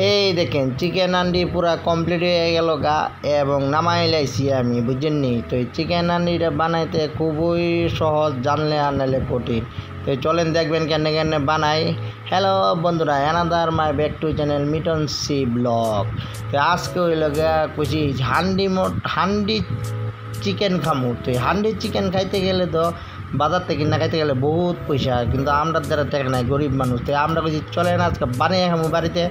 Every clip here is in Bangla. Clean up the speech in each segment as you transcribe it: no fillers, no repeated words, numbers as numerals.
এই দেখেন চিকেন হান্ডি পুরা কমপ্লিট হয়ে গেল গা এবং নামাই লাইছি আমি, বুঝেননি। তো এই চিকেন হান্ডিটা বানাইতে খুবই সহজ, জানলে আনালে কঠিন। তো চলেন দেখবেন কেন কেন বানাই। হ্যালো বন্ধুরা, another my back to channel Miton C blog. তো আজকে হইল গা কুচি হান্ডি চিকেন খামু। তো হান্ডি চিকেন খাইতে গেলে তো বাজার থেকে কিনা খাইতে গেলে বহুত পয়সা, কিন্তু আমরা দ্বারা টাকা নাই, গরিব মানুষ। তো আমরা বলছি চলেন আজকে বানিয়ে খামু বাড়িতে।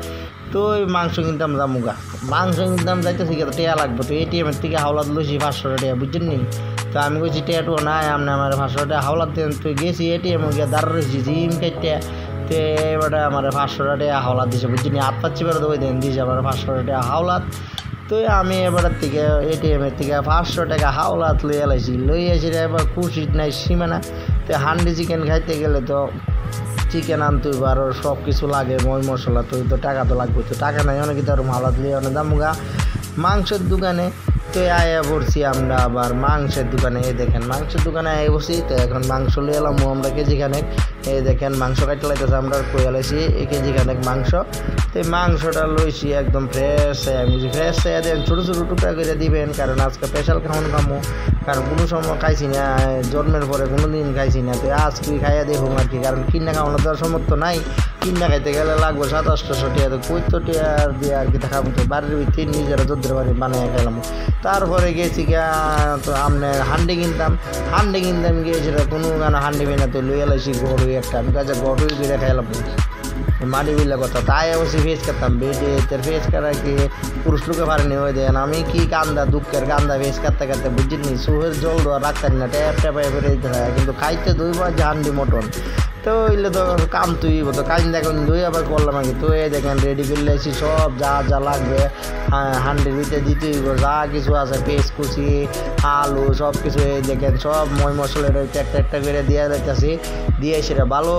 তো ওই মাংস কিনতাম জামুগা, মাংস কিনতাম যাইতেছি তো টেয়া লাগবে। তো এটিএমের থেকে হাওলাত লইছি 500 টাকা, বুঝছেন নি। তো আমি বলছি টেয়াটু নাই, আপনি আমার 500 টাকা হাওলাত দেন। তো গেছি এটিএম গিয়ে দাঁড়া রয়েছি জিম কাটতে। তো এবারে আমার 500 টাকা হাওলাত দিছে, বুঝছেন নি। 8-5 বেরো দেবো দেন দিয়েছে আমার 500 টাকা হাওলাত। তো আমি এবারের থেকে এটিএমের থেকে 500 টাকা হাওলাত লইয়া লাইছি, এবার খুশি নাই সীমানা। তো হান্ডি চিকেন খাইতে গেলে তো চিকেন আনতে আরও সব কিছু লাগে, মই মশলা, তো টাকা তো লাগবে। তো টাকা নাই অনেক তার হাওলাত লিয়ে অনেক দামুগা মাংসের দোকানে। তো আয়া পড়ছি আমরা আবার মাংসের দোকানে। এই দেখেন মাংসের দোকানে আয়া বসি। তো এখন মাংস লিয়ে এলাম আমরা কেজি খানেক। এই দেখেন মাংস কাটতে লাইতেছে, আমরা কইয়া লাইছি কেজি খানেক মাংস। তো এই মাংসটা লইছি একদম ফ্রেশ, আমি ফ্রেশ দেন ছোটো ছোটো টুকরা করে দিবেন, কারণ আজকে স্পেশাল খামো। কারণ কোনো সময় খাইছি না, জন্মের পরে কোনো দিন খাইছি না। তো আজকে খাইয়া দেখুন আর কি, কারণ কিনা খাওয়ানো দেওয়ার সমর্থ নাই। কিনা খাইতে গেলে লাগবে 2700 টাকা। তো কই তো টিয়ার দিয়ে আর কি দেখাবো। তো বাড়ির ভিতরে নিজেরা যদ্রের বাড়ি বানিয়ে খেলাম। তারপরে গেছি গিয়া তো আপনার হান্ডি কিনতাম গিয়েছিল কোনো গানা হান্ডি বিনা। তো লইয়া লাইছি গরুই একটা, আমি কাছে গরুই বেড়ে খাইলাম মাটি বিল্লা কথা। তাই অবশ্যই ফেস কাটতাম বেডে, তোর ফেস কাটা কি পুরুষ লোকে পারেনি হয়ে দেন। আমি কি কান্দা দুঃখের কান্দা ফেস কাটতে বুঝিনি, সুহের জল দেওয়া রাখতেন না, ট্যাপ ট্যাপাই বেড়ে দিতে থাকে। কিন্তু খাইতে দুইবার যে হান্ডি মটন, তো ওইলে তো কাম তুই তো কাজ দেখুন দুই আবার করলাম আর কি। তো এই দেখেন রেডি করে লাইছি সব যা লাগবে হান্ডির ভিতরে দিতেই, যা কিছু আছে পেস্ট কুচি আলু সব কিছু। এই দেখেন সব মই মশলা একটা করে দিয়ে যাইতেছি, দিয়ে সেটা ভালো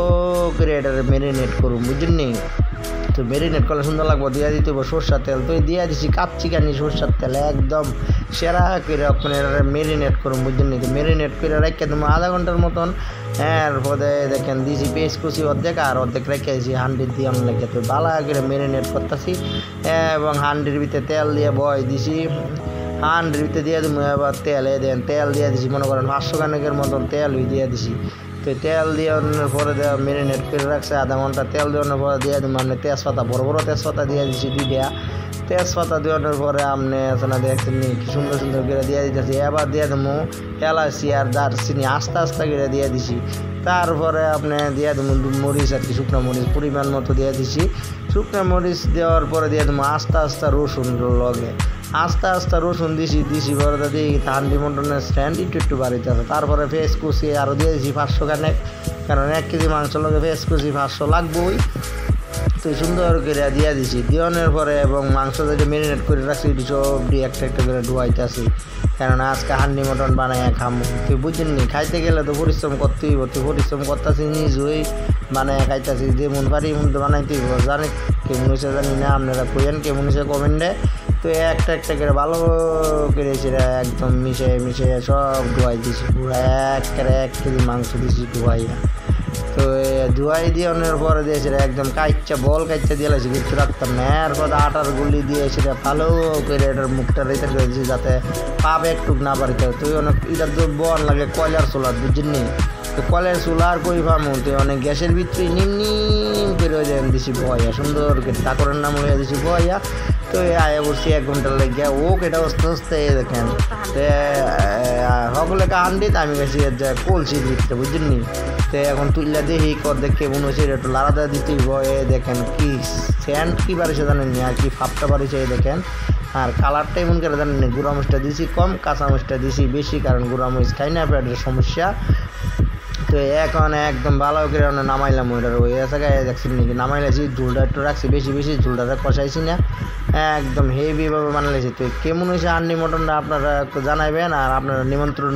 করে এটা ম্যারিনেট করুন, বুঝলেন নি। তো ম্যারিনেট করলে সুন্দর লাগবে, দিয়ে দিতে হবে সরষার তেল। তো দিয়ে দিছি কাচ্চি কানি সরষার তেল একদম সেরা করে ওখানে ম্যারিনেট করুন, বুঝলেন নি। তো ম্যারিনেট করে রেখে দেবো আধা ঘন্টার মতন। এর পরে দেখেন দিয়েছি পেস্ট কুচি অর্ধেক, আর অর্ধেক রেখে দিয়েছি হান্ডির দিয়ে অনেক লেগে। তো ভালো করে ম্যারিনেট করতেছি এবং হান্ডির ভিতরে তেল দিয়ে বয় দিছি। হান্ডির ভিতরে দিয়ে দেবো এবার তেল তেল দিয়ে দিছি, মনে করেন 500 গ্রামের মতন তেল দিয়ে দিছি। তো তেল দেওয়ানোর পরে ম্যারিনেট করে রাখছে আধা ঘন্টা। তেল দেওয়ানোর পরে দিয়ে দেবো আপনি তেজপাতা, বড় বড় তেজপাতা দিয়ে দিচ্ছি 2টা। তেজপাতা দেওয়ানোর পরে আপনি আসলে দেখছেন কি সুন্দর সুন্দর করে দিয়ে দিতেছি। এবার দিয়ে দেবো এলাচি আর দারচিনি আস্তে করে দিয়ে দিছি। তারপরে আপনি দিয়ে দেবো মরিচ আর কি, শুকনো মরিচ পরিমাণ মতো দিয়ে দিছি। শুকনো মরিচ দেওয়ার পরে দিয়ে দেবো আস্তে রসুন লগে, আস্তে রসুন দিছি পরে দিই হান্ডি মটনের স্ট্যান্ড একটু বাড়িতে আছে। তারপরে ফেস কুচি আরও দিয়ে দিছি 500 গ্রাম, কারণ 1 কেজি মাংস লগে ফেস কুচি 500 লাগবেই। তো সুন্দর করে দিয়ে দিছি, দেওয়ানোর পরে এবং মাংস যেটা ম্যারিনেট করে রাখছি সব দিয়ে একটা করে ধোয়াইতে আসি, কারণ আজকে হান্ডি মটন বানাই খামো। তুই বুঝছেন নি, খাইতে গেলে তো পরিশ্রম করতেই হইব। তুই পরিশ্রম করতেছি নিজেই বানায় খাইতেছি, যেমন পারি এমন তো বানাইতেই হইব। জানি কেমন হয়েছে জানি না, আপনারা কইেন কেমন হয়েছে কমেন্টে। তো একটা করে ভালো করে সেটা একদম মিশিয়ে সব ধোয়াই দিছি, পুরো 1 কেজি মাংস দিছি ধোয়াইয়া। তো ধোয়াই দিয়ে অন্যের পরে দিয়ে সেটা একদম বল কাইচা দিয়ে লাগছে, কিছু রাখতাম না। এরপর আটার গুলি দিয়ে সেটা ভালো করে এটার মুখটা রেখে করে দিয়েছি যাতে পাবে একটু না বাড়িতে। তো অনেক এটার তো বন লাগে কয়লার চুলার, বুঝছেন। তো কলের চুলার কই ফামু, তো অনেক গ্যাসের ভিতরে নিম করে দিছি বয়া সুন্দর করে, তাকরের নাম হয়ে দিছি বয়া। তো আয়া বসছি 1 ঘন্টা লেগে এটা আস্তে দেখেন সকলে হান্ডিত আমি গেছি কলসির ভিতরে, বুঝছেন নি। তো এখন তুললা দেখি কর্ধেক কেমন হয়েছে, একটু লাড়াতে দিতে বয়ে দেখেন কি স্যান্ড কি বাড়িছে জানেন আর কি ফাপটা বাড়িছে দেখেন। আর কালারটা এমন করে জানেন, গুঁড়া মরিচটা দিছি কম, কাঁচা মরিচটা দিছি বেশি, কারণ গুঁড়া মরিচ খাই না, পেটের সমস্যা। তো এখন একদম ভালো করে নামাইলাম ওইটার ওই জায়গায় দেখছেন নাকি নামাইলাছি। ঝুলটা একটু রাখছি বেশি ঝুলটা কষাইছি না, একদম হেভিভাবে বানাইছি। তো কেমন হয়েছে হান্ডি মটনটা আপনারা একটু জানাইবেন, আর আপনারা নিমন্ত্রণ